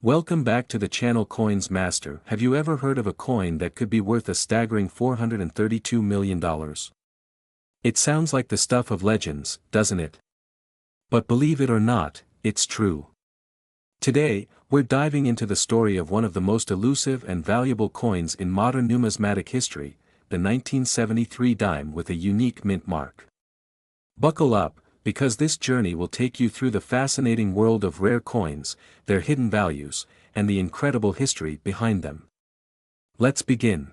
Welcome back to the channel Coins Master. Have you ever heard of a coin that could be worth a staggering $432 million? It sounds like the stuff of legends, doesn't it? But believe it or not, it's true. Today, we're diving into the story of one of the most elusive and valuable coins in modern numismatic history, the 1973 dime with a unique mint mark. Buckle up, because this journey will take you through the fascinating world of rare coins, their hidden values, and the incredible history behind them. Let's begin.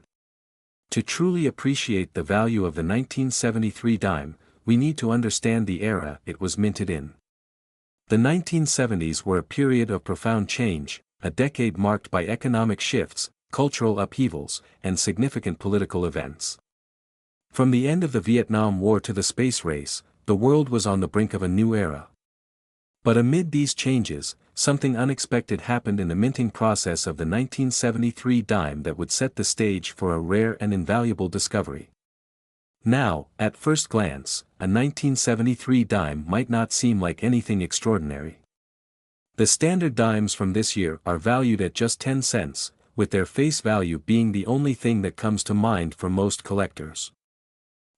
To truly appreciate the value of the 1973 dime, we need to understand the era it was minted in. The 1970s were a period of profound change, a decade marked by economic shifts, cultural upheavals, and significant political events. From the end of the Vietnam War to the space race, the world was on the brink of a new era. But amid these changes, something unexpected happened in the minting process of the 1973 dime that would set the stage for a rare and invaluable discovery. Now, at first glance, a 1973 dime might not seem like anything extraordinary. The standard dimes from this year are valued at just 10 cents, with their face value being the only thing that comes to mind for most collectors.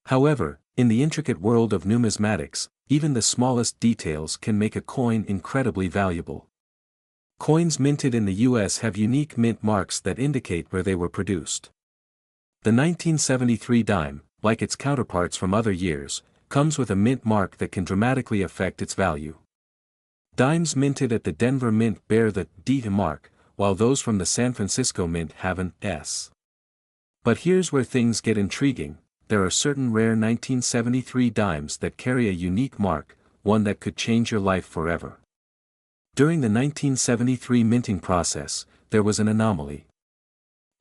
However, in the intricate world of numismatics, even the smallest details can make a coin incredibly valuable. Coins minted in the US have unique mint marks that indicate where they were produced. The 1973 dime, like its counterparts from other years, comes with a mint mark that can dramatically affect its value. Dimes minted at the Denver Mint bear the D mark, while those from the San Francisco Mint have an S. But here's where things get intriguing. There are certain rare 1973 dimes that carry a unique mark, one that could change your life forever. During the 1973 minting process, there was an anomaly.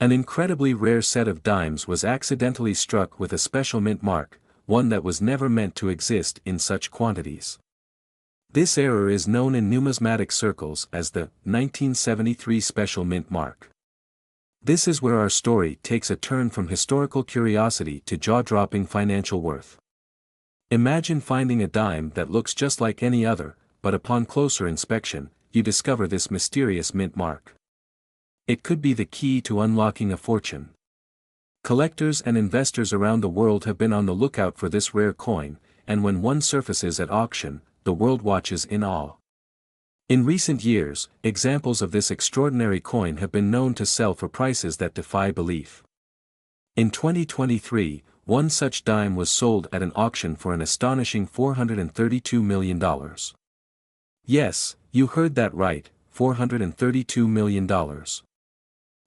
An incredibly rare set of dimes was accidentally struck with a special mint mark, one that was never meant to exist in such quantities. This error is known in numismatic circles as the 1973 special mint mark. This is where our story takes a turn from historical curiosity to jaw-dropping financial worth. Imagine finding a dime that looks just like any other, but upon closer inspection, you discover this mysterious mint mark. It could be the key to unlocking a fortune. Collectors and investors around the world have been on the lookout for this rare coin, and when one surfaces at auction, the world watches in awe. In recent years, examples of this extraordinary coin have been known to sell for prices that defy belief. In 2023, one such dime was sold at an auction for an astonishing $432 million. Yes, you heard that right, $432 million.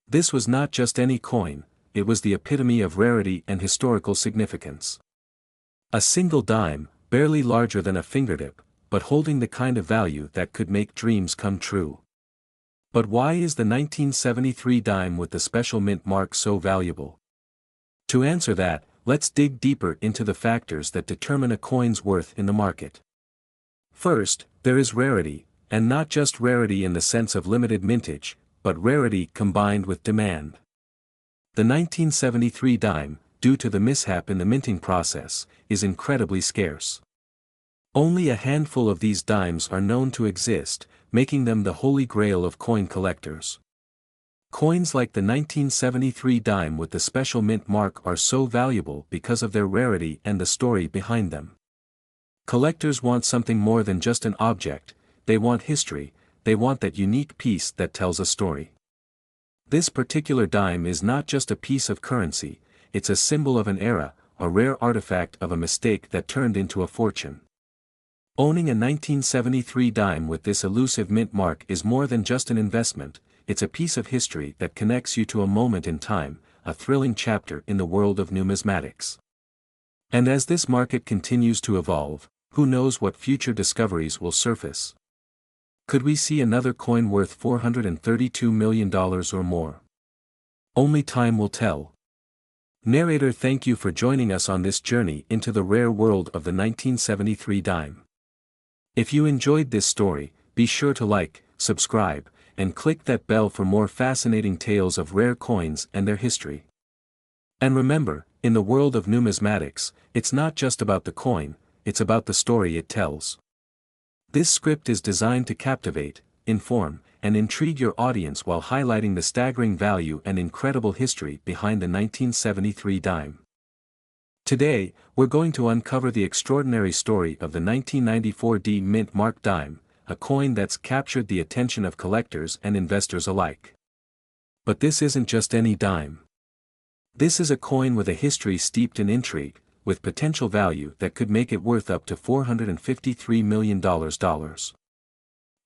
This was not just any coin, it was the epitome of rarity and historical significance. A single dime, barely larger than a fingertip, but holding the kind of value that could make dreams come true. But why is the 1973 dime with the special mint mark so valuable? To answer that, let's dig deeper into the factors that determine a coin's worth in the market. First, there is rarity, and not just rarity in the sense of limited mintage, but rarity combined with demand. The 1973 dime, due to the mishap in the minting process, is incredibly scarce. Only a handful of these dimes are known to exist, making them the holy grail of coin collectors. Coins like the 1973 dime with the special mint mark are so valuable because of their rarity and the story behind them. Collectors want something more than just an object, they want history, they want that unique piece that tells a story. This particular dime is not just a piece of currency, it's a symbol of an era, a rare artifact of a mistake that turned into a fortune. Owning a 1973 dime with this elusive mint mark is more than just an investment, it's a piece of history that connects you to a moment in time, a thrilling chapter in the world of numismatics. And as this market continues to evolve, who knows what future discoveries will surface? Could we see another coin worth $432 million or more? Only time will tell. Narrator, thank you for joining us on this journey into the rare world of the 1973 dime. If you enjoyed this story, be sure to like, subscribe, and click that bell for more fascinating tales of rare coins and their history. And remember, in the world of numismatics, it's not just about the coin, it's about the story it tells. This script is designed to captivate, inform, and intrigue your audience while highlighting the staggering value and incredible history behind the 1973 dime. Today, we're going to uncover the extraordinary story of the 1994 D Mint Mark dime, a coin that's captured the attention of collectors and investors alike. But this isn't just any dime. This is a coin with a history steeped in intrigue, with potential value that could make it worth up to $453 million.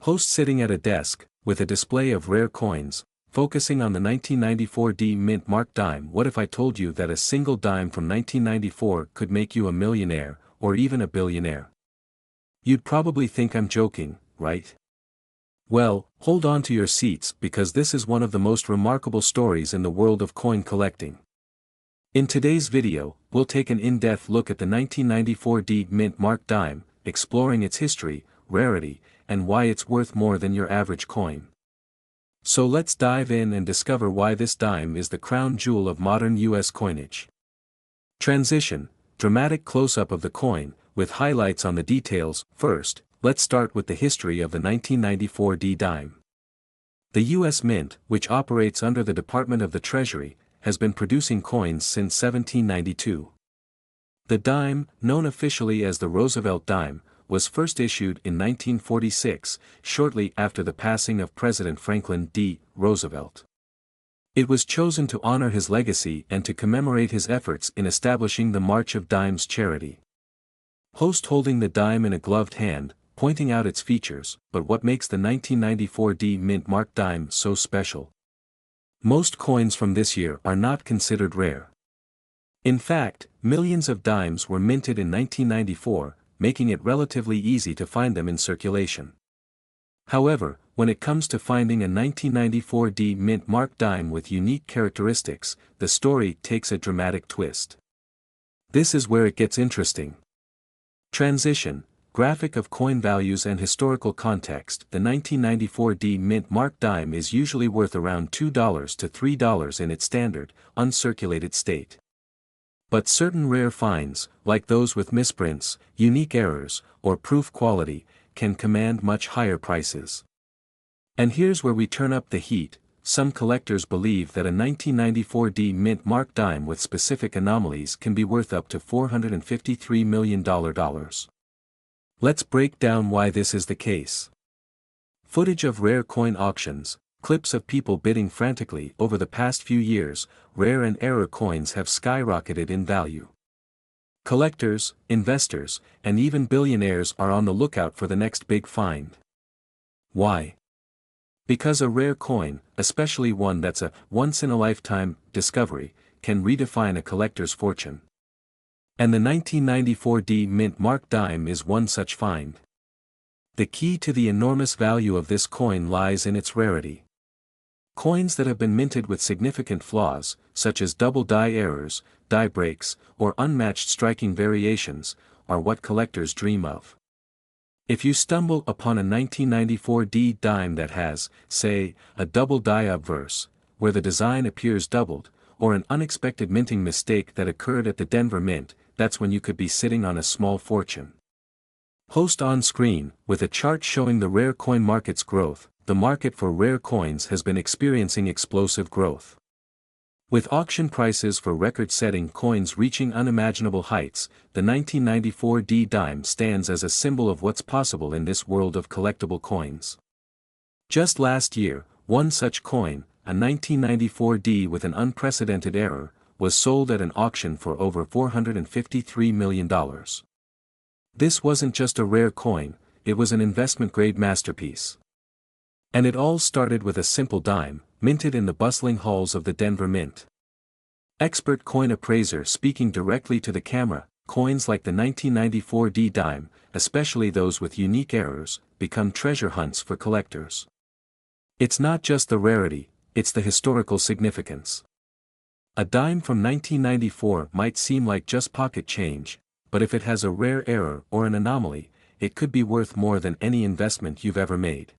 Host sitting at a desk, with a display of rare coins, focusing on the 1994 D Mint Mark dime. What if I told you that a single dime from 1994 could make you a millionaire, or even a billionaire? You'd probably think I'm joking, right? Well, hold on to your seats because this is one of the most remarkable stories in the world of coin collecting. In today's video, we'll take an in-depth look at the 1994 D Mint Mark dime, exploring its history, rarity, and why it's worth more than your average coin. So let's dive in and discover why this dime is the crown jewel of modern US coinage. Transition, dramatic close-up of the coin, with highlights on the details. First, let's start with the history of the 1994 D dime. The US Mint, which operates under the Department of the Treasury, has been producing coins since 1792. The dime, known officially as the Roosevelt dime, was first issued in 1946, shortly after the passing of President Franklin D. Roosevelt. It was chosen to honor his legacy and to commemorate his efforts in establishing the March of Dimes charity. Host holding the dime in a gloved hand, pointing out its features. But what makes the 1994 D Mint Mark dime so special? Most coins from this year are not considered rare. In fact, millions of dimes were minted in 1994, making it relatively easy to find them in circulation. However, when it comes to finding a 1994 D Mint Mark dime with unique characteristics, the story takes a dramatic twist. This is where it gets interesting. Transition, graphic of coin values and historical context. The 1994 D Mint Mark dime is usually worth around $2 to $3 in its standard, uncirculated state. But certain rare finds, like those with misprints, unique errors, or proof quality, can command much higher prices. And here's where we turn up the heat. Some collectors believe that a 1994 D Mint Mark dime with specific anomalies can be worth up to $453 million. Let's break down why this is the case. Footage of rare coin auctions, clips of people bidding frantically. Over the past few years, rare and error coins have skyrocketed in value. Collectors, investors, and even billionaires are on the lookout for the next big find. Why? Because a rare coin, especially one that's a once-in-a-lifetime discovery, can redefine a collector's fortune. And the 1994 D Mint Mark dime is one such find. The key to the enormous value of this coin lies in its rarity. Coins that have been minted with significant flaws, such as double die errors, die breaks, or unmatched striking variations, are what collectors dream of. If you stumble upon a 1994 D dime that has, say, a double die obverse, where the design appears doubled, or an unexpected minting mistake that occurred at the Denver Mint, that's when you could be sitting on a small fortune. Host on screen, with a chart showing the rare coin market's growth. The market for rare coins has been experiencing explosive growth. With auction prices for record-setting coins reaching unimaginable heights, the 1994 D dime stands as a symbol of what's possible in this world of collectible coins. Just last year, one such coin, a 1994 D with an unprecedented error, was sold at an auction for over $453 million. This wasn't just a rare coin, it was an investment-grade masterpiece. And it all started with a simple dime, minted in the bustling halls of the Denver Mint. Expert coin appraiser speaking directly to the camera, coins like the 1994 D dime, especially those with unique errors, become treasure hunts for collectors. It's not just the rarity, it's the historical significance. A dime from 1994 might seem like just pocket change, but if it has a rare error or an anomaly, it could be worth more than any investment you've ever made.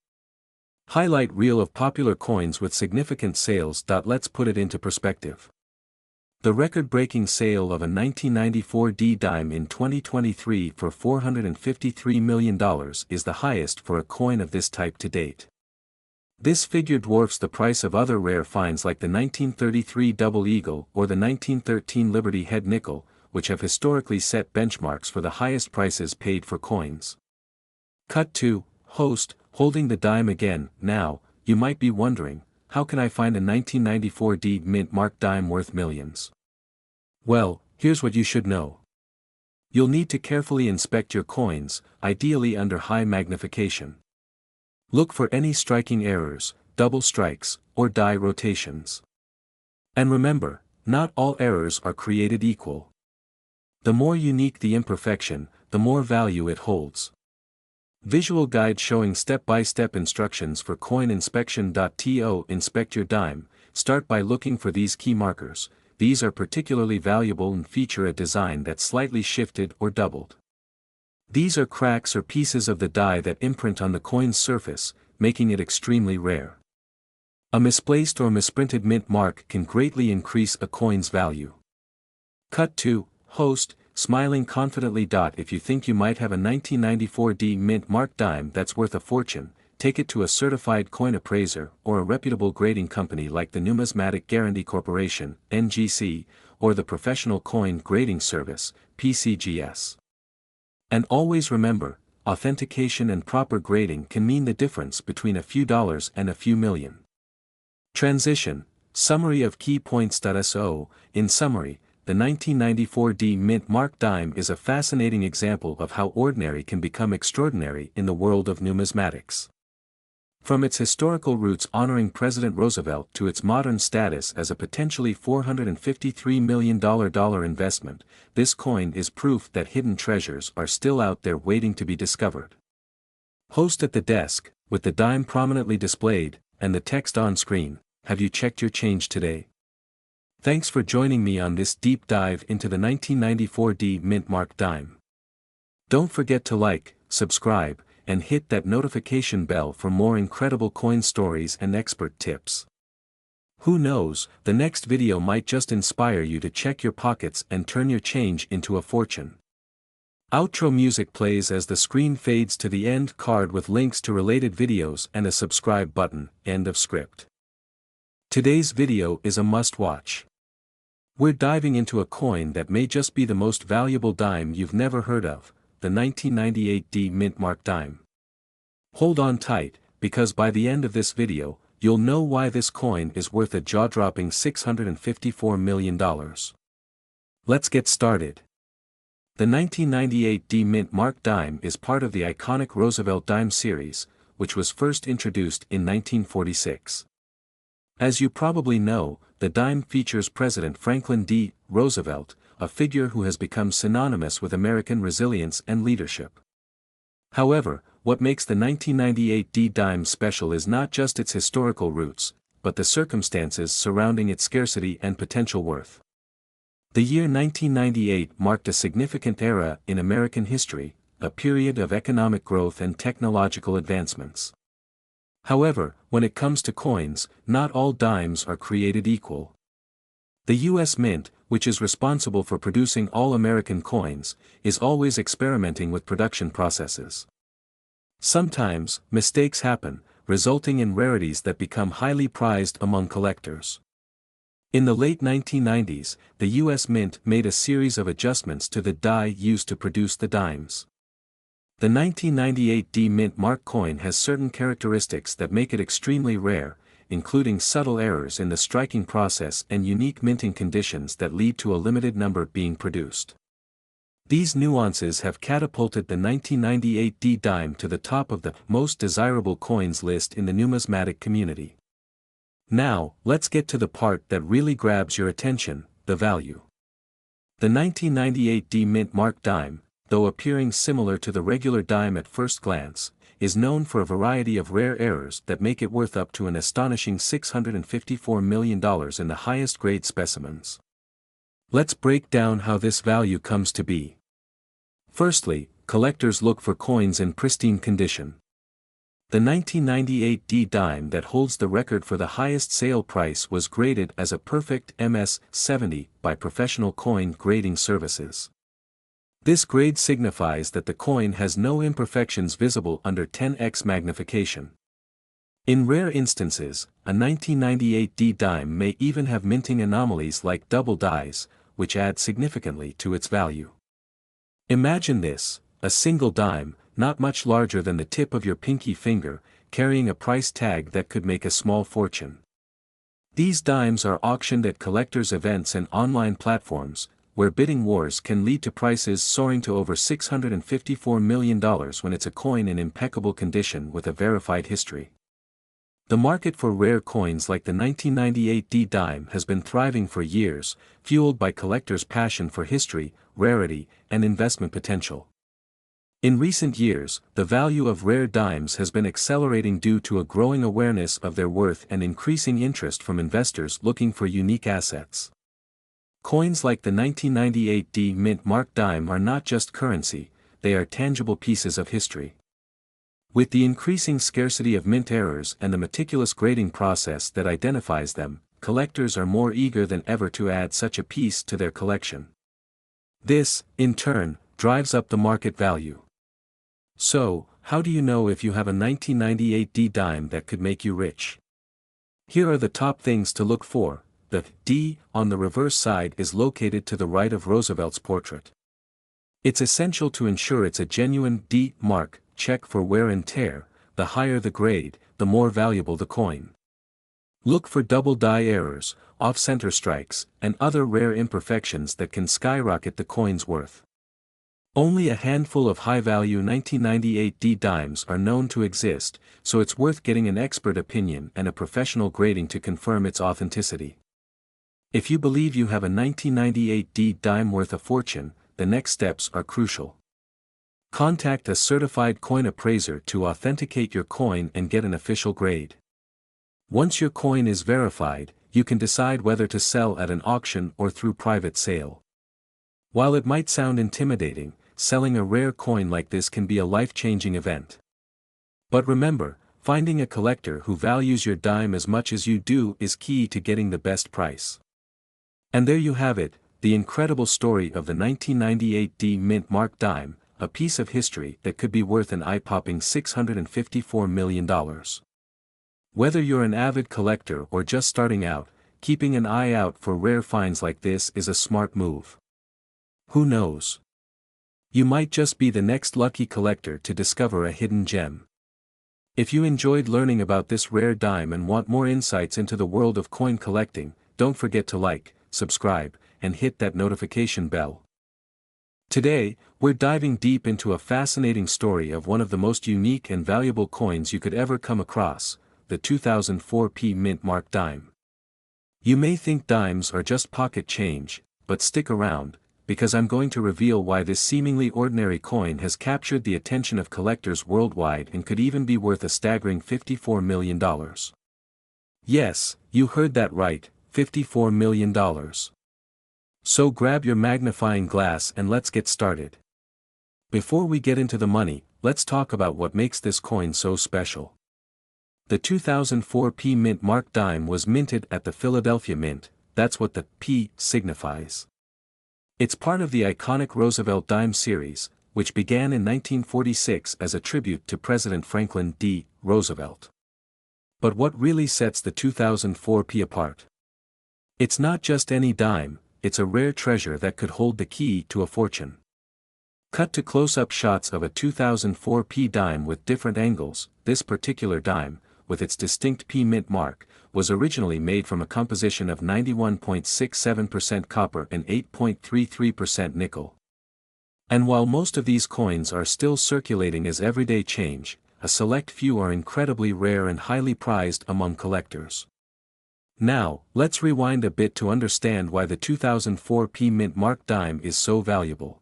Highlight reel of popular coins with significant sales. Let's put it into perspective. The record-breaking sale of a 1994 D dime in 2023 for $453 million is the highest for a coin of this type to date. This figure dwarfs the price of other rare finds like the 1933 Double Eagle or the 1913 Liberty Head Nickel, which have historically set benchmarks for the highest prices paid for coins. Cut to host, holding the dime again. Now, you might be wondering, how can I find a 1994 D mint mark dime worth millions? Well, here's what you should know. You'll need to carefully inspect your coins, ideally under high magnification. Look for any striking errors, double strikes, or die rotations. And remember, not all errors are created equal. The more unique the imperfection, the more value it holds. Visual guide showing step-by-step instructions for coin inspection. To inspect your dime, start by looking for these key markers. These are particularly valuable and feature a design that's slightly shifted or doubled. These are cracks or pieces of the die that imprint on the coin's surface, making it extremely rare. A misplaced or misprinted mint mark can greatly increase a coin's value. Cut to host, smiling confidently. If you think you might have a 1994 D mint mark dime that's worth a fortune, take it to a certified coin appraiser or a reputable grading company like the Numismatic Guarantee Corporation, NGC, or the Professional Coin Grading Service, PCGS. And always remember, authentication and proper grading can mean the difference between a few dollars and a few million. Transition, summary of key points. So, in summary, the 1994 D mint mark dime is a fascinating example of how ordinary can become extraordinary in the world of numismatics. From its historical roots honoring President Roosevelt to its modern status as a potentially $453 million investment, this coin is proof that hidden treasures are still out there waiting to be discovered. Host at the desk, with the dime prominently displayed, and the text on screen, have you checked your change today? Thanks for joining me on this deep dive into the 1994 D mint mark dime. Don't forget to like, subscribe, and hit that notification bell for more incredible coin stories and expert tips. Who knows, the next video might just inspire you to check your pockets and turn your change into a fortune. Outro music plays as the screen fades to the end card with links to related videos and a subscribe button. End of script. Today's video is a must-watch. We're diving into a coin that may just be the most valuable dime you've never heard of, the 1998 D mint mark dime. Hold on tight, because by the end of this video, you'll know why this coin is worth a jaw-dropping $654 million. Let's get started. The 1998 D mint mark dime is part of the iconic Roosevelt dime series, which was first introduced in 1946. As you probably know, the dime features President Franklin D. Roosevelt, a figure who has become synonymous with American resilience and leadership. However, what makes the 1998 D dime special is not just its historical roots, but the circumstances surrounding its scarcity and potential worth. The year 1998 marked a significant era in American history, a period of economic growth and technological advancements. However, when it comes to coins, not all dimes are created equal. The U.S. Mint, which is responsible for producing all American coins, is always experimenting with production processes. Sometimes, mistakes happen, resulting in rarities that become highly prized among collectors. In the late 1990s, the U.S. Mint made a series of adjustments to the die used to produce the dimes. The 1998 D mint mark coin has certain characteristics that make it extremely rare, including subtle errors in the striking process and unique minting conditions that lead to a limited number being produced. These nuances have catapulted the 1998 D dime to the top of the most desirable coins list in the numismatic community. Now, let's get to the part that really grabs your attention, the value. The 1998 D mint mark dime, though appearing similar to the regular dime at first glance, is known for a variety of rare errors that make it worth up to an astonishing $654 million in the highest grade specimens. Let's break down how this value comes to be. Firstly, collectors look for coins in pristine condition. The 1998 D dime that holds the record for the highest sale price was graded as a perfect MS-70 by Professional Coin Grading Services. This grade signifies that the coin has no imperfections visible under 10x magnification. In rare instances, a 1998 D dime may even have minting anomalies like double dies, which add significantly to its value. Imagine this: a single dime, not much larger than the tip of your pinky finger, carrying a price tag that could make a small fortune. These dimes are auctioned at collectors' events and online platforms, where bidding wars can lead to prices soaring to over $654 million when it's a coin in impeccable condition with a verified history. The market for rare coins like the 1998 D dime has been thriving for years, fueled by collectors' passion for history, rarity, and investment potential. In recent years, the value of rare dimes has been accelerating due to a growing awareness of their worth and increasing interest from investors looking for unique assets. Coins like the 1998 D mint mark dime are not just currency, they are tangible pieces of history. With the increasing scarcity of mint errors and the meticulous grading process that identifies them, collectors are more eager than ever to add such a piece to their collection. This, in turn, drives up the market value. So, how do you know if you have a 1998 D dime that could make you rich? Here are the top things to look for. The D on the reverse side is located to the right of Roosevelt's portrait. It's essential to ensure it's a genuine D mark. Check for wear and tear. The higher the grade, the more valuable the coin. Look for double die errors, off-center strikes, and other rare imperfections that can skyrocket the coin's worth. Only a handful of high-value 1998 D dimes are known to exist, so it's worth getting an expert opinion and a professional grading to confirm its authenticity. If you believe you have a 1998 D dime worth a fortune, the next steps are crucial. Contact a certified coin appraiser to authenticate your coin and get an official grade. Once your coin is verified, you can decide whether to sell at an auction or through private sale. While it might sound intimidating, selling a rare coin like this can be a life-changing event. But remember, finding a collector who values your dime as much as you do is key to getting the best price. And there you have it, the incredible story of the 1998 D mint mark dime, a piece of history that could be worth an eye-popping $654 million. Whether you're an avid collector or just starting out, keeping an eye out for rare finds like this is a smart move. Who knows? You might just be the next lucky collector to discover a hidden gem. If you enjoyed learning about this rare dime and want more insights into the world of coin collecting, don't forget to like, subscribe, and hit that notification bell. Today, we're diving deep into a fascinating story of one of the most unique and valuable coins you could ever come across, the 2004 P mint mark dime. You may think dimes are just pocket change, but stick around, because I'm going to reveal why this seemingly ordinary coin has captured the attention of collectors worldwide and could even be worth a staggering $54 million. Yes, you heard that right, $54 million. So grab your magnifying glass and let's get started. Before we get into the money, let's talk about what makes this coin so special. The 2004 P mint mark dime was minted at the Philadelphia Mint. That's what the P signifies. It's part of the iconic Roosevelt dime series, which began in 1946 as a tribute to President Franklin D. Roosevelt. But what really sets the 2004 P apart? It's not just any dime, it's a rare treasure that could hold the key to a fortune. Cut to close-up shots of a 2004 P dime with different angles. This particular dime, with its distinct P mint mark, was originally made from a composition of 91.67% copper and 8.33% nickel. And while most of these coins are still circulating as everyday change, a select few are incredibly rare and highly prized among collectors. Now, let's rewind a bit to understand why the 2004 P mint mark dime is so valuable.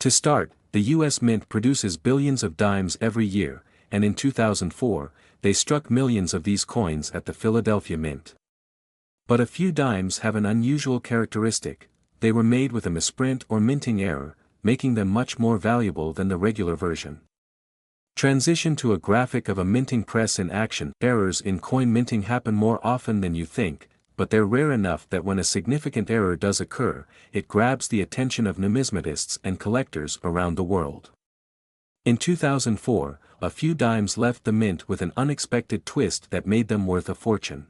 To start, the U.S. Mint produces billions of dimes every year, and in 2004, they struck millions of these coins at the Philadelphia Mint. But a few dimes have an unusual characteristic: they were made with a misprint or minting error, making them much more valuable than the regular version. Transition to a graphic of a minting press in action. Errors in coin minting happen more often than you think, but they're rare enough that when a significant error does occur, it grabs the attention of numismatists and collectors around the world. In 2004, a few dimes left the mint with an unexpected twist that made them worth a fortune.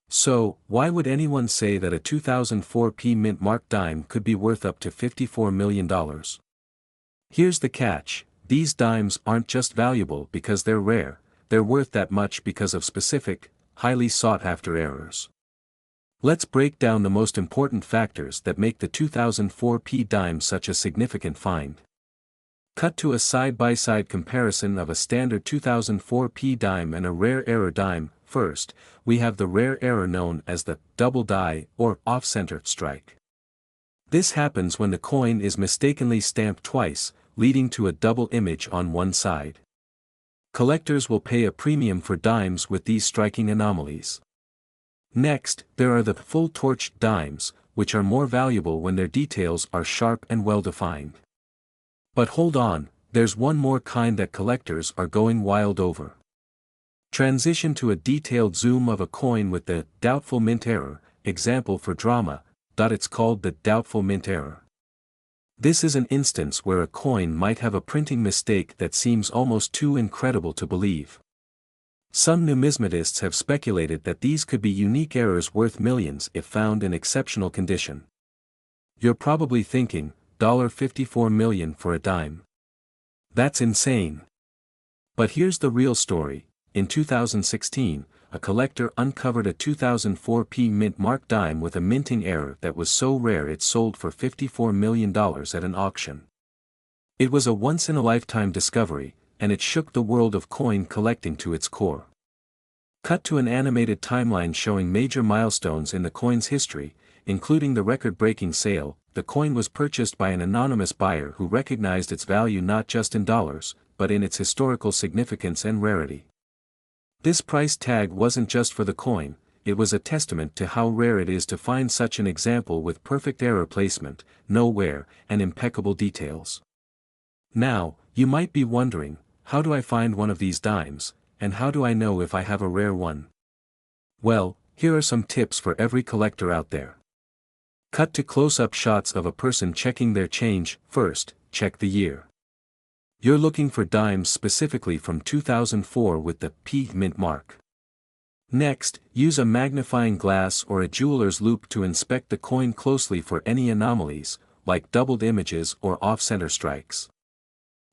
So, why would anyone say that a 2004 mint mark dime could be worth up to $54 million? Here's the catch: these dimes aren't just valuable because they're rare, they're worth that much because of specific, highly sought-after errors. Let's break down the most important factors that make the 2004 dime such a significant find. Cut to a side-by-side comparison of a standard 2004 dime and a rare error dime. First, we have the rare error known as the double die or off-center strike. This happens when the coin is mistakenly stamped twice, leading to a double image on one side. Collectors will pay a premium for dimes with these striking anomalies. Next, there are the full-torched dimes, which are more valuable when their details are sharp and well-defined. But hold on, there's one more kind that collectors are going wild over. Transition to a detailed zoom of a coin with the doubtful mint error, example for drama. It's called the doubtful mint error. This is an instance where a coin might have a printing mistake that seems almost too incredible to believe. Some numismatists have speculated that these could be unique errors worth millions if found in exceptional condition. You're probably thinking, $54 million for a dime. That's insane. But here's the real story. In 2016, a collector uncovered a 2004 mint mark dime with a minting error that was so rare it sold for $54 million at an auction. It was a once-in-a-lifetime discovery, and it shook the world of coin collecting to its core. Cut to an animated timeline showing major milestones in the coin's history, including the record-breaking sale. The coin was purchased by an anonymous buyer who recognized its value not just in dollars, but in its historical significance and rarity. This price tag wasn't just for the coin, it was a testament to how rare it is to find such an example with perfect error placement, no wear, and impeccable details. Now, you might be wondering, how do I find one of these dimes, and how do I know if I have a rare one? Well, here are some tips for every collector out there. Cut to close-up shots of a person checking their change. First, check the year. You're looking for dimes specifically from 2004 with the mint mark. Next, use a magnifying glass or a jeweler's loupe to inspect the coin closely for any anomalies, like doubled images or off-center strikes.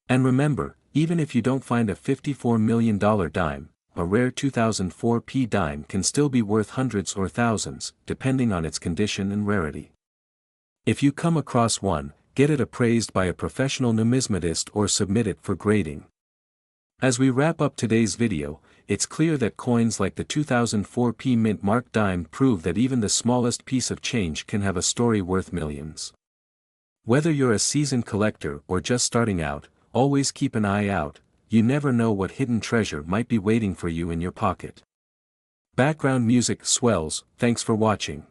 And remember, even if you don't find a $54 million dime, a rare 2004 dime can still be worth hundreds or thousands, depending on its condition and rarity. If you come across one, get it appraised by a professional numismatist or submit it for grading. As we wrap up today's video, it's clear that coins like the 2004 mint mark dime prove that even the smallest piece of change can have a story worth millions. Whether you're a seasoned collector or just starting out, always keep an eye out. You never know what hidden treasure might be waiting for you in your pocket. Background music swells. Thanks for watching.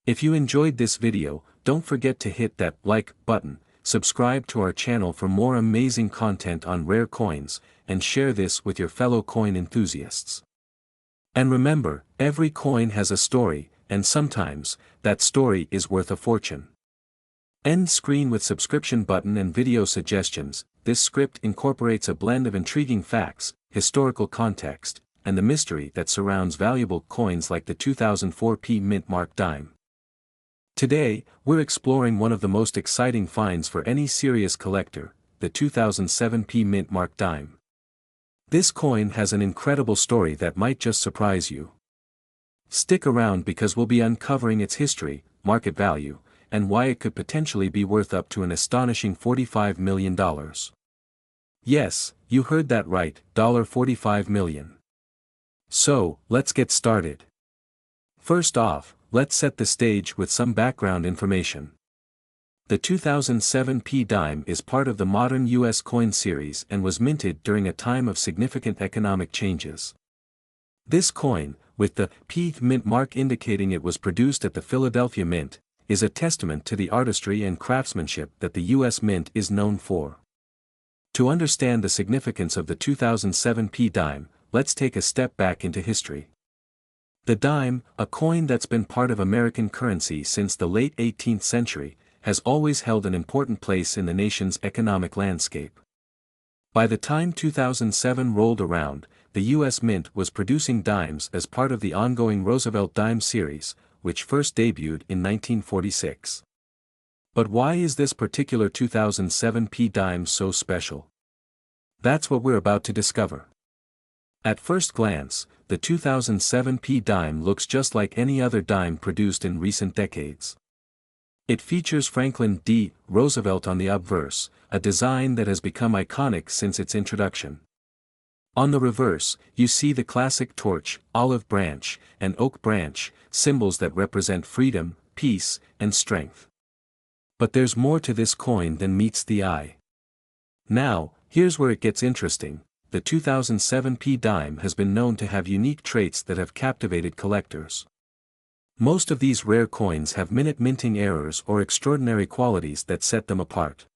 If you enjoyed this video, don't forget to hit that like button, subscribe to our channel for more amazing content on rare coins, and share this with your fellow coin enthusiasts. And remember, every coin has a story, and sometimes, that story is worth a fortune. End screen with subscription button and video suggestions. This script incorporates a blend of intriguing facts, historical context, and the mystery that surrounds valuable coins like the 2004 mint mark dime. Today, we're exploring one of the most exciting finds for any serious collector, the 2007 mint mark dime. This coin has an incredible story that might just surprise you. Stick around because we'll be uncovering its history, market value, and why it could potentially be worth up to an astonishing $45 million. Yes, you heard that right, $45 million. So, let's get started. First off, let's set the stage with some background information. The 2007 dime is part of the modern U.S. coin series and was minted during a time of significant economic changes. This coin, with the mint mark indicating it was produced at the Philadelphia Mint, is a testament to the artistry and craftsmanship that the U.S. Mint is known for. To understand the significance of the 2007 dime, let's take a step back into history. The dime, a coin that's been part of American currency since the late 18th century, has always held an important place in the nation's economic landscape. By the time 2007 rolled around, the U.S. Mint was producing dimes as part of the ongoing Roosevelt dime series, which first debuted in 1946. But why is this particular 2007 P dime so special? That's what we're about to discover. At first glance, the 2007 P dime looks just like any other dime produced in recent decades. It features Franklin D. Roosevelt on the obverse, a design that has become iconic since its introduction. On the reverse, you see the classic torch, olive branch, and oak branch, symbols that represent freedom, peace, and strength. But there's more to this coin than meets the eye. Now, here's where it gets interesting. The 2007 P dime has been known to have unique traits that have captivated collectors. Most of these rare coins have minting errors or extraordinary qualities that set them apart.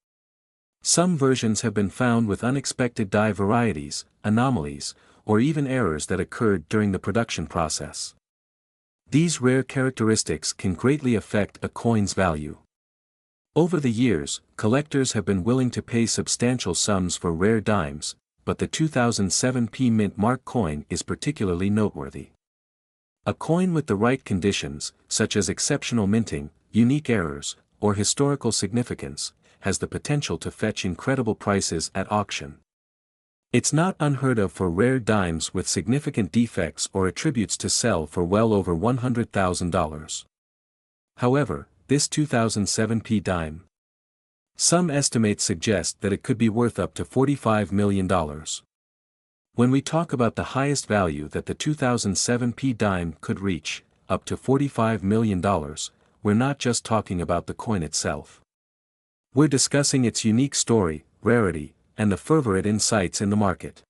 Some versions have been found with unexpected die varieties, anomalies, or even errors that occurred during the production process. These rare characteristics can greatly affect a coin's value. Over the years, collectors have been willing to pay substantial sums for rare dimes, but the 2007 P Mint Mark coin is particularly noteworthy. A coin with the right conditions, such as exceptional minting, unique errors, or historical significance, has the potential to fetch incredible prices at auction. It's not unheard of for rare dimes with significant defects or attributes to sell for well over $100,000. However, this 2007 P dime. Some estimates suggest that it could be worth up to $45 million. When we talk about the highest value that the 2007 P dime could reach, up to $45 million, we're not just talking about the coin itself. We're discussing its unique story, rarity, and the fervor it incites in the market.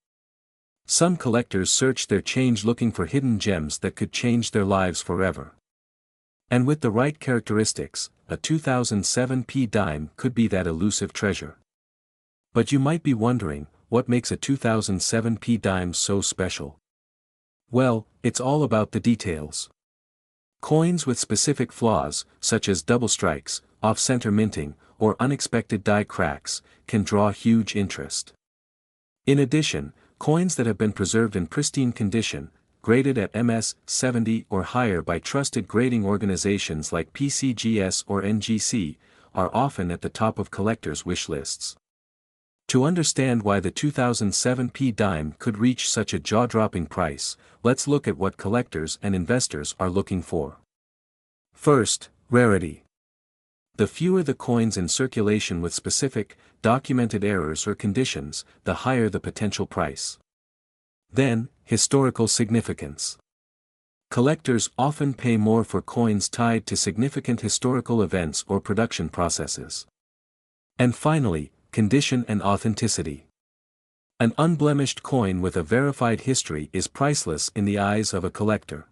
Some collectors search their change looking for hidden gems that could change their lives forever. And with the right characteristics, a 2007 P dime could be that elusive treasure. But you might be wondering, what makes a 2007 P dime so special? Well, it's all about the details. Coins with specific flaws, such as double strikes, off-center minting, or unexpected die cracks, can draw huge interest. In addition, coins that have been preserved in pristine condition, graded at MS 70 or higher by trusted grading organizations like PCGS or NGC, are often at the top of collectors' wish lists. To understand why the 2007 P dime could reach such a jaw-dropping price, let's look at what collectors and investors are looking for. First, rarity. The fewer the coins in circulation with specific, documented errors or conditions, the higher the potential price. Then, historical significance. Collectors often pay more for coins tied to significant historical events or production processes. And finally, condition and authenticity. An unblemished coin with a verified history is priceless in the eyes of a collector.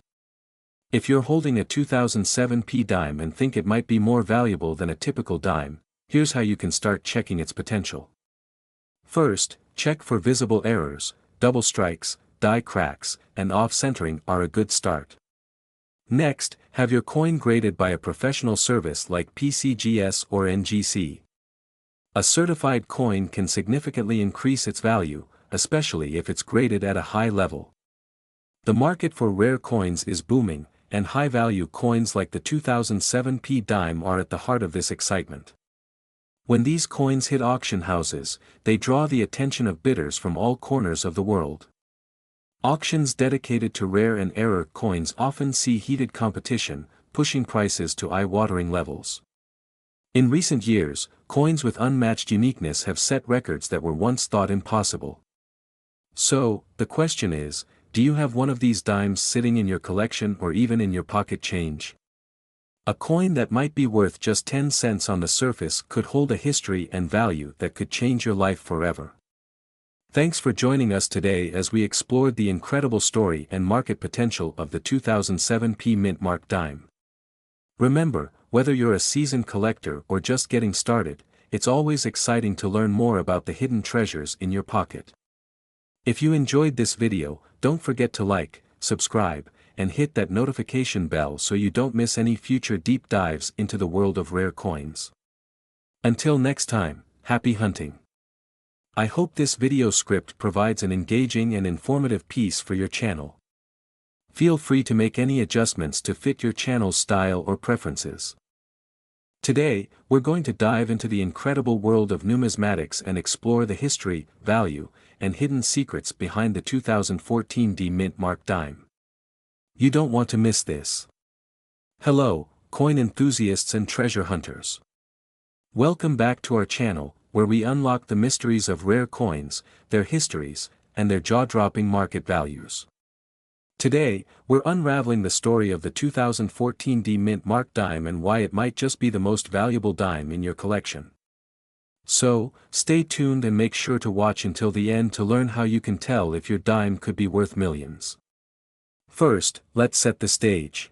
If you're holding a 2007 P dime and think it might be more valuable than a typical dime, here's how you can start checking its potential. First, check for visible errors. Double strikes, die cracks, and off-centering are a good start. Next, have your coin graded by a professional service like PCGS or NGC. A certified coin can significantly increase its value, especially if it's graded at a high level. The market for rare coins is booming, and high-value coins like the 2007 P dime are at the heart of this excitement. When these coins hit auction houses, they draw the attention of bidders from all corners of the world. Auctions dedicated to rare and error coins often see heated competition, pushing prices to eye-watering levels. In recent years, coins with unmatched uniqueness have set records that were once thought impossible. So, the question is, do you have one of these dimes sitting in your collection or even in your pocket change? A coin that might be worth just 10 cents on the surface could hold a history and value that could change your life forever. Thanks for joining us today as we explored the incredible story and market potential of the 2007 P Mint Mark dime. Remember, whether you're a seasoned collector or just getting started, it's always exciting to learn more about the hidden treasures in your pocket. If you enjoyed this video, don't forget to like, subscribe, and hit that notification bell so you don't miss any future deep dives into the world of rare coins. Until next time, happy hunting! I hope this video script provides an engaging and informative piece for your channel. Feel free to make any adjustments to fit your channel's style or preferences. Today, we're going to dive into the incredible world of numismatics and explore the history, value, and hidden secrets behind the 2014 D Mint Mark dime. You don't want to miss this. Hello, coin enthusiasts and treasure hunters. Welcome back to our channel, where we unlock the mysteries of rare coins, their histories, and their jaw-dropping market values. Today, we're unraveling the story of the 2014 D Mint Mark dime and why it might just be the most valuable dime in your collection. So, stay tuned and make sure to watch until the end to learn how you can tell if your dime could be worth millions. First, let's set the stage.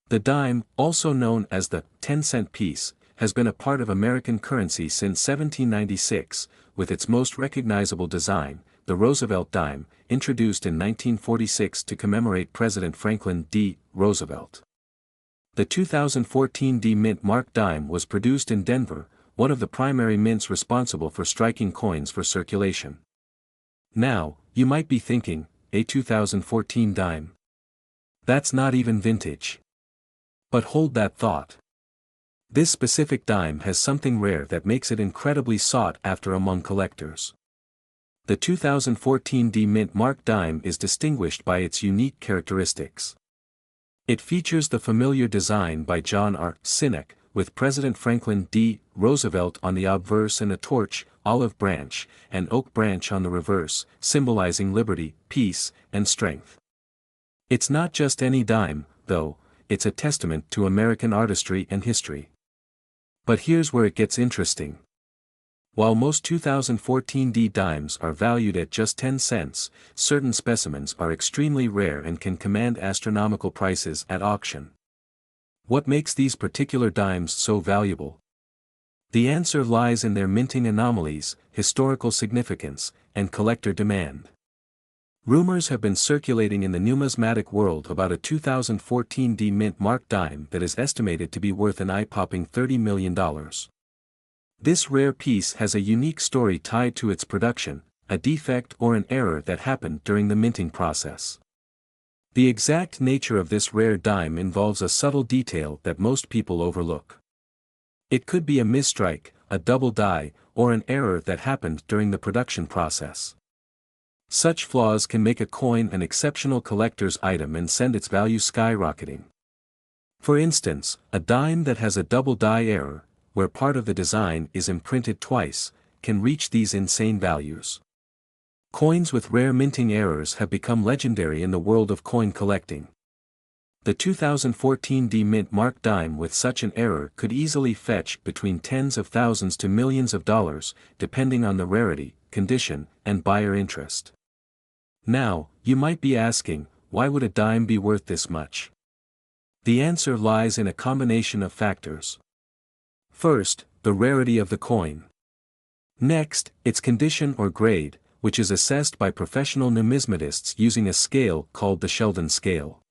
The dime, also known as the 10-cent piece, has been a part of American currency since 1796, with its most recognizable design, the Roosevelt dime, introduced in 1946 to commemorate President Franklin D. Roosevelt. The 2014 D Mint Mark dime was produced in Denver, one of the primary mints responsible for striking coins for circulation. Now, you might be thinking, a 2014 dime? That's not even vintage. But hold that thought. This specific dime has something rare that makes it incredibly sought after among collectors. The 2014 D Mint Mark dime is distinguished by its unique characteristics. It features the familiar design by John R. Sinek, with President Franklin D. Roosevelt on the obverse and a torch, olive branch, and oak branch on the reverse, symbolizing liberty, peace, and strength. It's not just any dime, though, it's a testament to American artistry and history. But here's where it gets interesting. While most 2014 D dimes are valued at just 10 cents, certain specimens are extremely rare and can command astronomical prices at auction. What makes these particular dimes so valuable? The answer lies in their minting anomalies, historical significance, and collector demand. Rumors have been circulating in the numismatic world about a 2014 D Mint Mark dime that is estimated to be worth an eye-popping $30 million. This rare piece has a unique story tied to its production, a defect or an error that happened during the minting process. The exact nature of this rare dime involves a subtle detail that most people overlook. It could be a misstrike, a double die, or an error that happened during the production process. Such flaws can make a coin an exceptional collector's item and send its value skyrocketing. For instance, a dime that has a double die error, where part of the design is imprinted twice, can reach these insane values. Coins with rare minting errors have become legendary in the world of coin collecting. The 2014 D Mint Mark dime with such an error could easily fetch between tens of thousands to millions of dollars, depending on the rarity, condition, and buyer interest. Now, you might be asking, why would a dime be worth this much? The answer lies in a combination of factors. First, the rarity of the coin. Next, its condition or grade, which is assessed by professional numismatists using a scale called the Sheldon scale.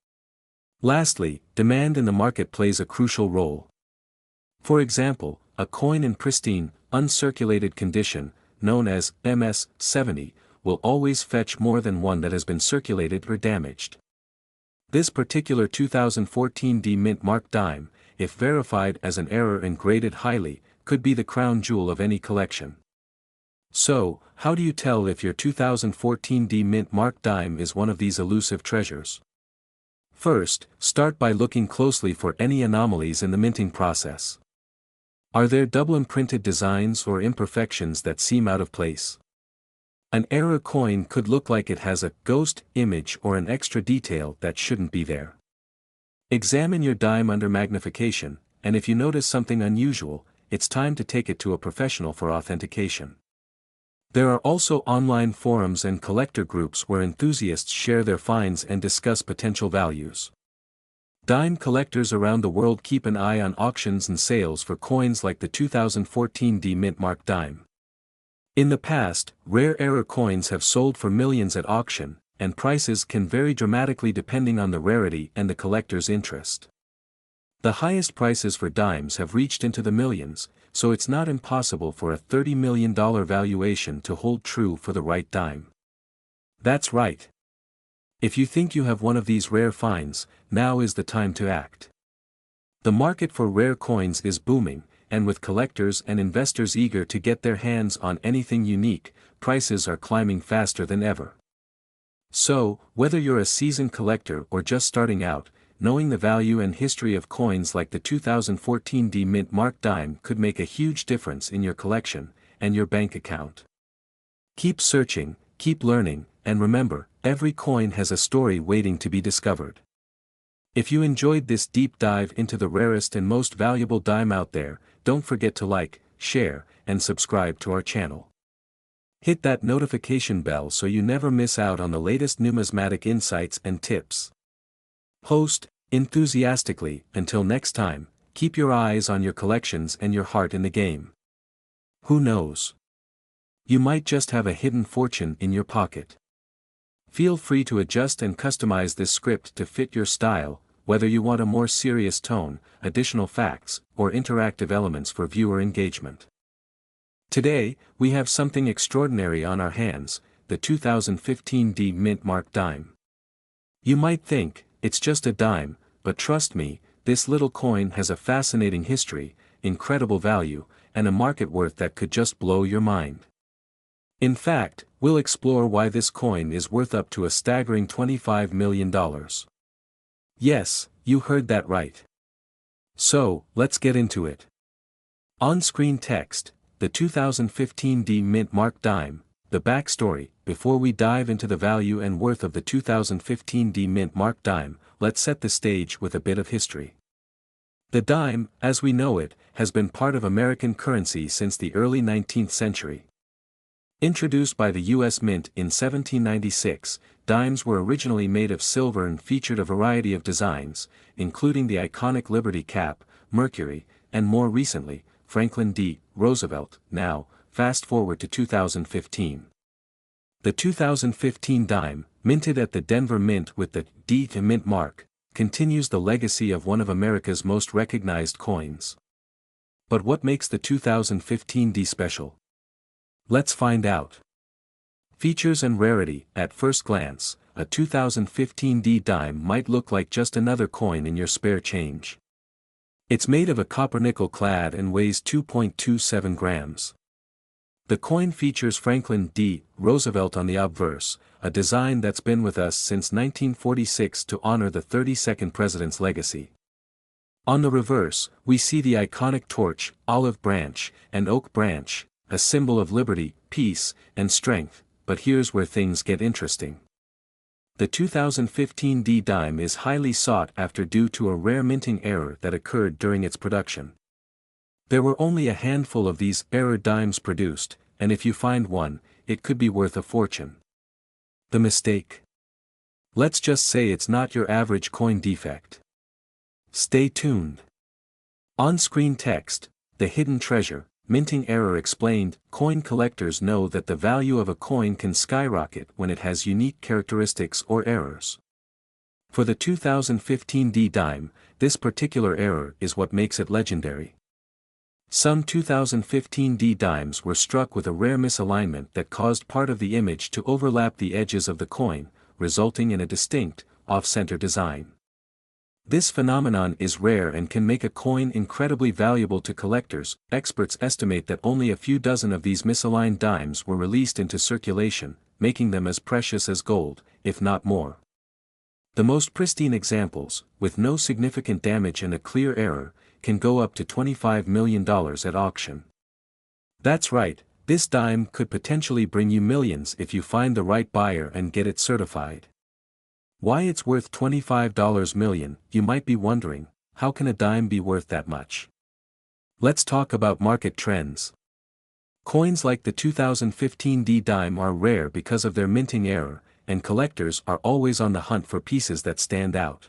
Lastly, demand in the market plays a crucial role. For example, a coin in pristine, uncirculated condition, known as MS-70, will always fetch more than one that has been circulated or damaged. This particular 2014 D Mint Mark dime, if verified as an error and graded highly, could be the crown jewel of any collection. So, how do you tell if your 2014 D Mint Mark dime is one of these elusive treasures? First, start by looking closely for any anomalies in the minting process. Are there double imprinted designs or imperfections that seem out of place? An error coin could look like it has a ghost image or an extra detail that shouldn't be there. Examine your dime under magnification, and if you notice something unusual, it's time to take it to a professional for authentication. There are also online forums and collector groups where enthusiasts share their finds and discuss potential values. Dime collectors around the world keep an eye on auctions and sales for coins like the 2014 D Mint Mark dime. In the past, rare error coins have sold for millions at auction, and prices can vary dramatically depending on the rarity and the collector's interest. The highest prices for dimes have reached into the millions, so it's not impossible for a $30 million valuation to hold true for the right dime. That's right. If you think you have one of these rare finds, now is the time to act. The market for rare coins is booming, and with collectors and investors eager to get their hands on anything unique, prices are climbing faster than ever. So, whether you're a seasoned collector or just starting out, knowing the value and history of coins like the 2014 D Mint Mark dime could make a huge difference in your collection and your bank account. Keep searching, keep learning, and remember, every coin has a story waiting to be discovered. If you enjoyed this deep dive into the rarest and most valuable dime out there, don't forget to like, share, and subscribe to our channel. Hit that notification bell so you never miss out on the latest numismatic insights and tips. Host, enthusiastically, until next time, keep your eyes on your collections and your heart in the game. Who knows? You might just have a hidden fortune in your pocket. Feel free to adjust and customize this script to fit your style, whether you want a more serious tone, additional facts, or interactive elements for viewer engagement. Today, we have something extraordinary on our hands, the 2015 D Mint Mark dime. You might think, it's just a dime, but trust me, this little coin has a fascinating history, incredible value, and a market worth that could just blow your mind. In fact, we'll explore why this coin is worth up to a staggering $25 million. Yes, you heard that right. So, let's get into it. On-screen text, the 2015 D Mint Mark dime, the backstory. Before we dive into the value and worth of the 2015 D Mint Mark dime, let's set the stage with a bit of history. The dime, as we know it, has been part of American currency since the early 19th century. Introduced by the U.S. Mint in 1796, dimes were originally made of silver and featured a variety of designs, including the iconic Liberty Cap, Mercury, and more recently, Franklin D. Roosevelt. Now, fast forward to 2015. The 2015 dime, minted at the Denver Mint with the D Mint mark, continues the legacy of one of America's most recognized coins. But what makes the 2015 D special? Let's find out. Features and rarity. At first glance, a 2015 D dime might look like just another coin in your spare change. It's made of a copper nickel clad and weighs 2.27 grams. The coin features Franklin D. Roosevelt on the obverse, a design that's been with us since 1946 to honor the 32nd president's legacy. On the reverse, we see the iconic torch, olive branch, and oak branch, a symbol of liberty, peace, and strength, but here's where things get interesting. The 2015 D dime is highly sought after due to a rare minting error that occurred during its production. There were only a handful of these error dimes produced, and if you find one, it could be worth a fortune. The mistake? Let's just say it's not your average coin defect. Stay tuned. On-screen text, the hidden treasure, minting error explained. Coin collectors know that the value of a coin can skyrocket when it has unique characteristics or errors. For the 2015 D dime, this particular error is what makes it legendary. Some 2015 D dimes were struck with a rare misalignment that caused part of the image to overlap the edges of the coin, resulting in a distinct, off-center design. This phenomenon is rare and can make a coin incredibly valuable to collectors. Experts estimate that only a few dozen of these misaligned dimes were released into circulation, making them as precious as gold, if not more. The most pristine examples, with no significant damage and a clear error, can go up to $25 million at auction. That's right, this dime could potentially bring you millions if you find the right buyer and get it certified. Why it's worth $25 million, you might be wondering, how can a dime be worth that much? Let's talk about market trends. Coins like the 2015 D dime are rare because of their minting error, and collectors are always on the hunt for pieces that stand out.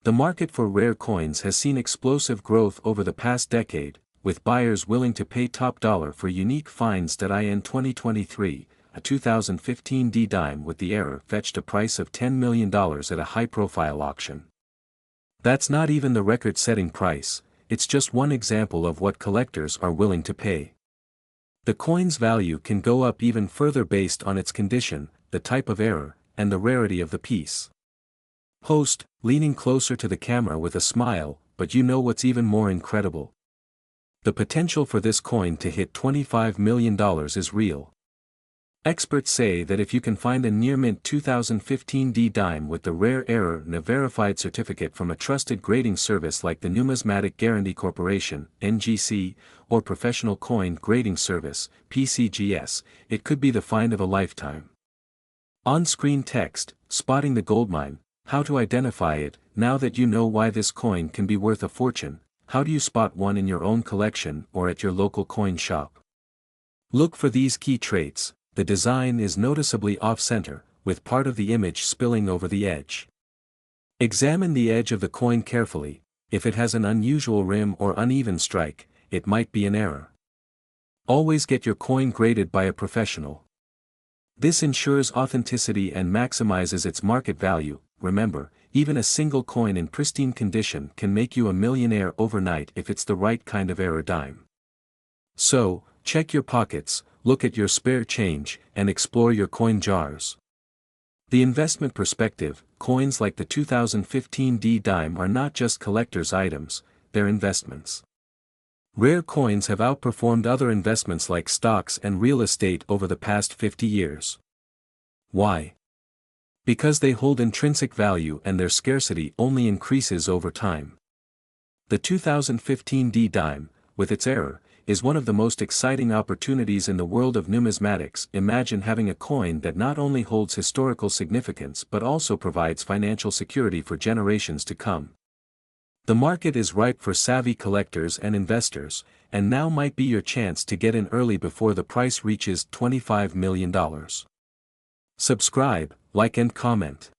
The market for rare coins has seen explosive growth over the past decade, with buyers willing to pay top dollar for unique finds. In 2023, a 2015 D dime with the error fetched a price of $10 million at a high-profile auction. That's not even the record-setting price, it's just one example of what collectors are willing to pay. The coin's value can go up even further based on its condition, the type of error, and the rarity of the piece. Host, leaning closer to the camera with a smile, but you know what's even more incredible? The potential for this coin to hit $25 million is real. Experts say that if you can find a near-mint 2015 D dime with the rare error and a verified certificate from a trusted grading service like the Numismatic Guarantee Corporation, NGC, or Professional Coin Grading Service, PCGS, it could be the find of a lifetime. On-screen text, spotting the goldmine, how to identify it. Now that you know why this coin can be worth a fortune, how do you spot one in your own collection or at your local coin shop? Look for these key traits. The design is noticeably off-center, with part of the image spilling over the edge. Examine the edge of the coin carefully. If it has an unusual rim or uneven strike, it might be an error. Always get your coin graded by a professional. This ensures authenticity and maximizes its market value. Remember, even a single coin in pristine condition can make you a millionaire overnight if it's the right kind of error dime. So, check your pockets, look at your spare change, and explore your coin jars. The investment perspective: coins like the 2015 D dime are not just collector's items, they're investments. Rare coins have outperformed other investments like stocks and real estate over the past 50 years. Why? Because they hold intrinsic value and their scarcity only increases over time. The 2015 D dime, with its error, is one of the most exciting opportunities in the world of numismatics. Imagine having a coin that not only holds historical significance but also provides financial security for generations to come. The market is ripe for savvy collectors and investors, and now might be your chance to get in early before the price reaches $25 million. Subscribe, like and comment.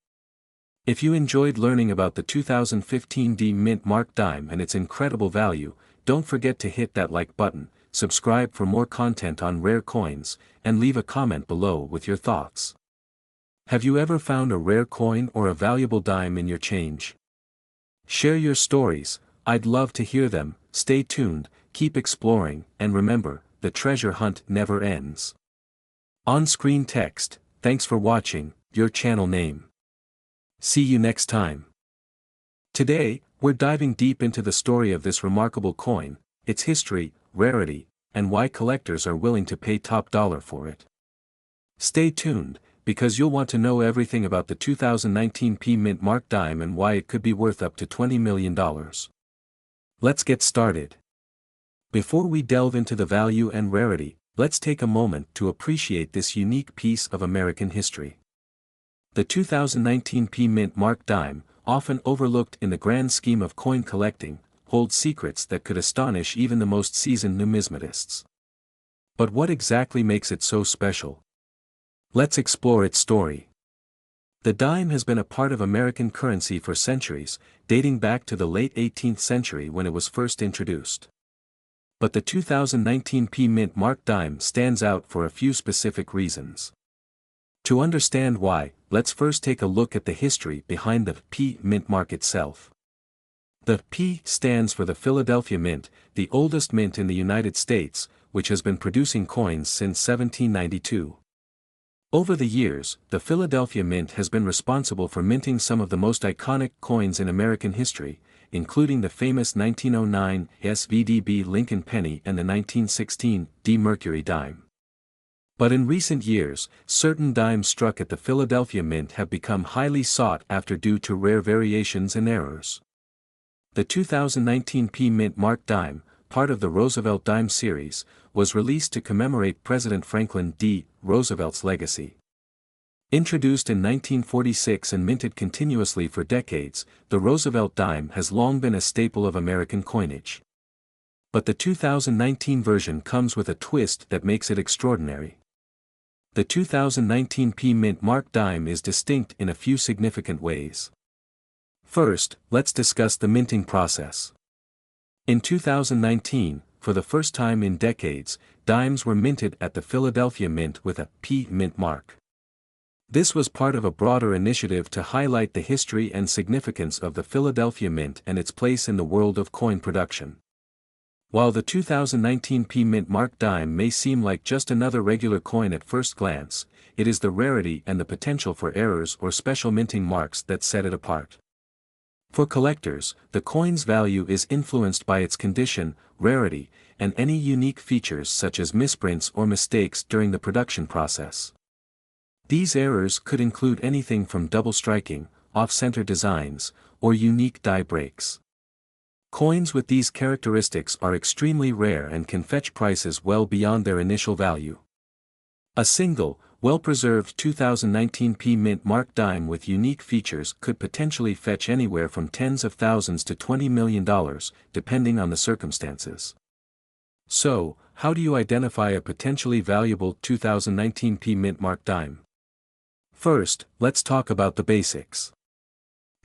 If you enjoyed learning about the 2015 D Mint Mark dime and its incredible value, don't forget to hit that like button, subscribe for more content on rare coins, and leave a comment below with your thoughts. Have you ever found a rare coin or a valuable dime in your change? Share your stories, I'd love to hear them. Stay tuned, keep exploring, and remember, the treasure hunt never ends. On-screen text, thanks for watching, your channel name. See you next time. Today, we're diving deep into the story of this remarkable coin, its history, rarity, and why collectors are willing to pay top dollar for it. Stay tuned, because you'll want to know everything about the 2019 P Mint Mark dime and why it could be worth up to $20 million. Let's get started. Before we delve into the value and rarity, let's take a moment to appreciate this unique piece of American history. The 2019 P Mint Mark dime, often overlooked in the grand scheme of coin collecting, holds secrets that could astonish even the most seasoned numismatists. But what exactly makes it so special? Let's explore its story. The dime has been a part of American currency for centuries, dating back to the late 18th century when it was first introduced. But the 2019 P Mint Mark dime stands out for a few specific reasons. To understand why, let's first take a look at the history behind the P Mint Mark itself. The P stands for the Philadelphia Mint, the oldest mint in the United States, which has been producing coins since 1792. Over the years, the Philadelphia Mint has been responsible for minting some of the most iconic coins in American history, including the famous 1909 SVDB Lincoln penny and the 1916 D Mercury dime. But in recent years, certain dimes struck at the Philadelphia Mint have become highly sought after due to rare variations and errors. The 2019 P Mint Mark dime, part of the Roosevelt dime series, was released to commemorate President Franklin D. Roosevelt's legacy. Introduced in 1946 and minted continuously for decades, the Roosevelt dime has long been a staple of American coinage. But the 2019 version comes with a twist that makes it extraordinary. The 2019 P Mint Mark dime is distinct in a few significant ways. First, let's discuss the minting process. In 2019, for the first time in decades, dimes were minted at the Philadelphia Mint with a P Mint mark. This was part of a broader initiative to highlight the history and significance of the Philadelphia Mint and its place in the world of coin production. While the 2019 P Mint Mark dime may seem like just another regular coin at first glance, it is the rarity and the potential for errors or special minting marks that set it apart. For collectors, the coin's value is influenced by its condition, rarity, and any unique features such as misprints or mistakes during the production process. These errors could include anything from double striking, off-center designs, or unique die breaks. Coins with these characteristics are extremely rare and can fetch prices well beyond their initial value. A single, well-preserved 2019 P Mint Mark dime with unique features could potentially fetch anywhere from tens of thousands to $20 million, depending on the circumstances. So, how do you identify a potentially valuable 2019 P Mint Mark dime? First, let's talk about the basics.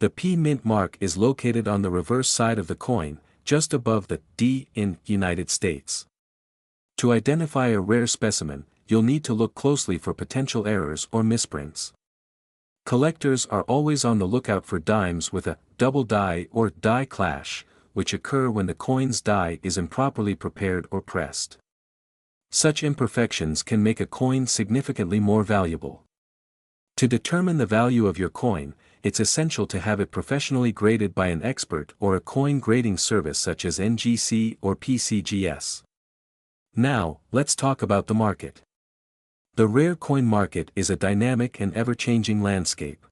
The P Mint mark is located on the reverse side of the coin, just above the D in United States. To identify a rare specimen, you'll need to look closely for potential errors or misprints. Collectors are always on the lookout for dimes with a double die or die clash, which occur when the coin's die is improperly prepared or pressed. Such imperfections can make a coin significantly more valuable. To determine the value of your coin, it's essential to have it professionally graded by an expert or a coin grading service such as NGC or PCGS. Now, let's talk about the market. The rare coin market is a dynamic and ever-changing landscape.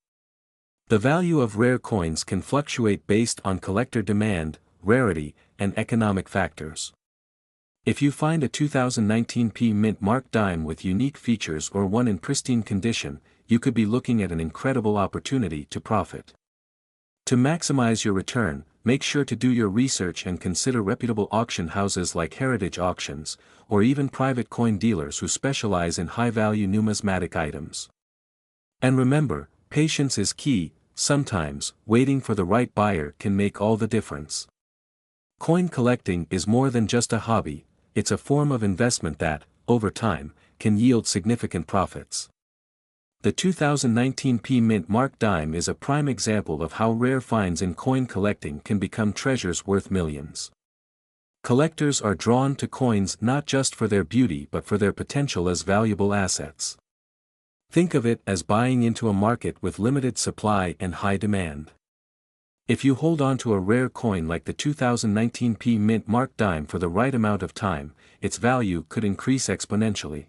The value of rare coins can fluctuate based on collector demand, rarity, and economic factors. If you find a 2019 P Mint Mark dime with unique features or one in pristine condition, you could be looking at an incredible opportunity to profit. To maximize your return, make sure to do your research and consider reputable auction houses like Heritage Auctions, or even private coin dealers who specialize in high-value numismatic items. And remember, patience is key. Sometimes, waiting for the right buyer can make all the difference. Coin collecting is more than just a hobby, it's a form of investment that, over time, can yield significant profits. The 2019 P Mint Mark dime is a prime example of how rare finds in coin collecting can become treasures worth millions. Collectors are drawn to coins not just for their beauty but for their potential as valuable assets. Think of it as buying into a market with limited supply and high demand. If you hold on to a rare coin like the 2019 P Mint Mark dime for the right amount of time, its value could increase exponentially.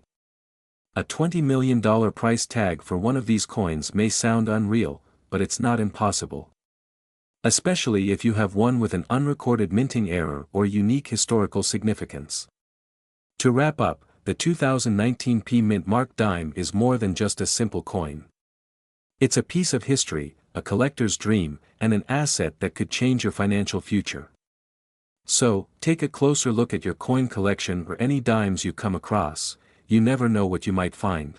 A $20 million price tag for one of these coins may sound unreal, but it's not impossible. Especially if you have one with an unrecorded minting error or unique historical significance. To wrap up, the 2019 P Mint Mark dime is more than just a simple coin. It's a piece of history, a collector's dream, and an asset that could change your financial future. So, take a closer look at your coin collection or any dimes you come across. You never know what you might find.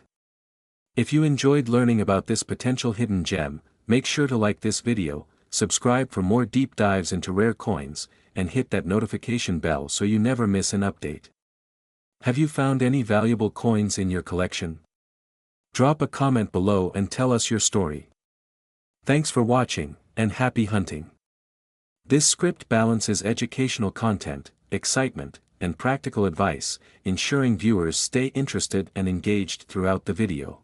If you enjoyed learning about this potential hidden gem, make sure to like this video, subscribe for more deep dives into rare coins, and hit that notification bell so you never miss an update. Have you found any valuable coins in your collection? Drop a comment below and tell us your story. Thanks for watching, and happy hunting. This script balances educational content, excitement, and practical advice, ensuring viewers stay interested and engaged throughout the video.